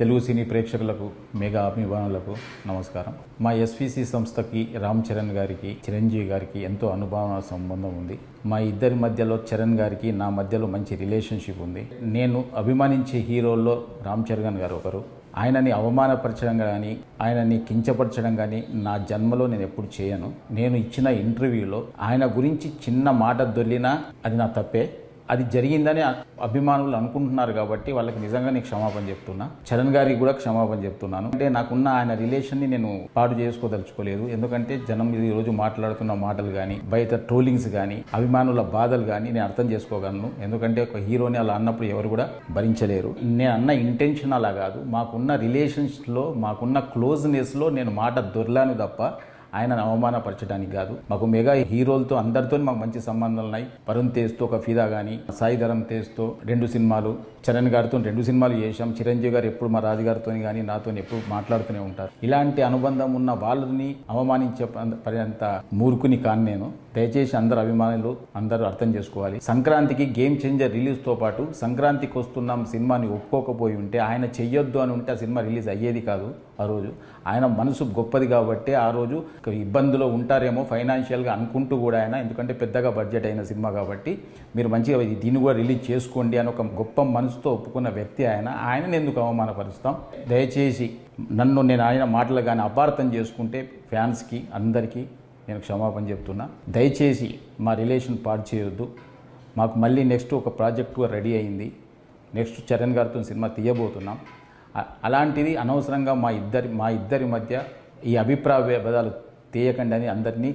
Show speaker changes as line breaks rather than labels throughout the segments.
తెలుగు సినీ ప్రేక్షకులకు మెగా అభిమానులకు నమస్కారం. మా ఎస్విసి సంస్థకి రామ్ చరణ్ గారికి చిరంజీవి గారికి ఎంతో అనుభవ సంబంధం ఉంది. మా ఇద్దరి మధ్యలో చరణ్ గారికి నా మధ్యలో మంచి రిలేషన్షిప్ ఉంది. నేను అభిమానించే హీరోల్లో రామ్ చరణ్ గారు ఒకరు. ఆయనని అవమానపరచడం కానీ ఆయనని కించపరచడం కానీ నా జన్మలో నేను ఎప్పుడు చేయను. నేను ఇచ్చిన ఇంటర్వ్యూలో ఆయన గురించి చిన్న మాట దొర్లినా అది నా తప్పే. అది జరిగిందని అభిమానులు అనుకుంటున్నారు కాబట్టి వాళ్ళకి నిజంగా నేను క్షమాపణ చెప్తున్నా. చరణ్ గారికి కూడా క్షమాపణ చెప్తున్నాను. అంటే నాకున్న ఆయన రిలేషన్ని నేను పాడు చేసుకోదలుచుకోలేదు. ఎందుకంటే జనం ఈరోజు మాట్లాడుతున్న మాటలు కానీ బయట ట్రోలింగ్స్ కానీ అభిమానుల బాధలు కానీ నేను అర్థం చేసుకోగలను. ఎందుకంటే ఒక హీరోని అలా అన్నప్పుడు ఎవరు కూడా భరించలేరు. నేను అన్న ఇంటెన్షన్ అలా కాదు. మాకున్న రిలేషన్స్లో మాకున్న క్లోజ్నెస్లో నేను మాట దొర్లాను తప్ప ఆయనను అవమానపరచడానికి కాదు. మాకు మెగా హీరోలతో అందరితో మాకు మంచి సంబంధాలు ఉన్నాయి. వరుణ్ తేజ్తో ఒక ఫిదా కానీ, సాయి ధరమ్ తేజ్తో 2 సినిమాలు, చరణ్ గారితో 2 సినిమాలు చేశాం. చిరంజీవి గారు ఎప్పుడు మా రాజుగారితో కానీ నాతో ఎప్పుడు మాట్లాడుతూనే ఉంటారు. ఇలాంటి అనుబంధం ఉన్న వాళ్ళని అవమానించే పర్యంత మూర్ఖుని కాను నేను. దయచేసి అందరు అభిమానులు అందరూ అర్థం చేసుకోవాలి. సంక్రాంతికి గేమ్ చేంజర్ రిలీజ్తో పాటు సంక్రాంతికి వస్తున్నాం సినిమాని ఒప్పుకోకపోయి ఉంటే, ఆయన చెయ్యొద్దు అని ఉంటే ఆ సినిమా రిలీజ్ అయ్యేది కాదు. ఆ రోజు ఆయన మనసు గొప్పది కాబట్టి ఆ రోజు ఇబ్బందులో ఉంటారేమో ఫైనాన్షియల్గా అనుకుంటూ కూడా ఆయన, ఎందుకంటే పెద్దగా బడ్జెట్ అయిన సినిమా కాబట్టి మీరు మంచిగా దీన్ని కూడా రిలీజ్ చేసుకోండి అని ఒక గొప్ప మనసుతో ఒప్పుకున్న వ్యక్తి ఆయన. ఆయనను ఎందుకు అవమానపరుస్తాం? దయచేసి నేను ఆయన మాటలు కానీ అపార్థం చేసుకుంటే ఫ్యాన్స్కి అందరికీ నేను క్షమాపణ చెప్తున్నా. దయచేసి మా రిలేషన్ పాడు చేయొద్దు. మాకు మళ్ళీ నెక్స్ట్ ఒక ప్రాజెక్టు రెడీ అయింది. నెక్స్ట్ చరణ్ గారితో సినిమా తీయబోతున్నాం. అలాంటిది అనవసరంగా మా ఇద్దరి మధ్య ఈ అభిప్రాయ భేదాలు తీయకండి అని అందరినీ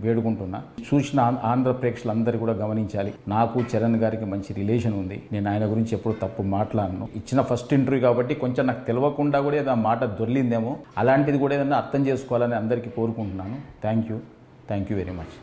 వేడుకుంటున్నా. చూసిన ఆంధ్ర ప్రేక్షకులందరూ కూడా గమనించాలి. నాకు చరణ్ గారికి మంచి రిలేషన్ ఉంది. నేను ఆయన గురించి ఎప్పుడు తప్పు మాట్లాడను. ఇచ్చిన ఫస్ట్ ఇంటర్వ్యూ కాబట్టి కొంచెం నాకు తెలియకుండా కూడా ఏదో మాట దొర్లిందేమో, అలాంటిది కూడా ఏదైనా అర్థం చేసుకోవాలని అందరికీ కోరుకుంటున్నాను. Thank you very much.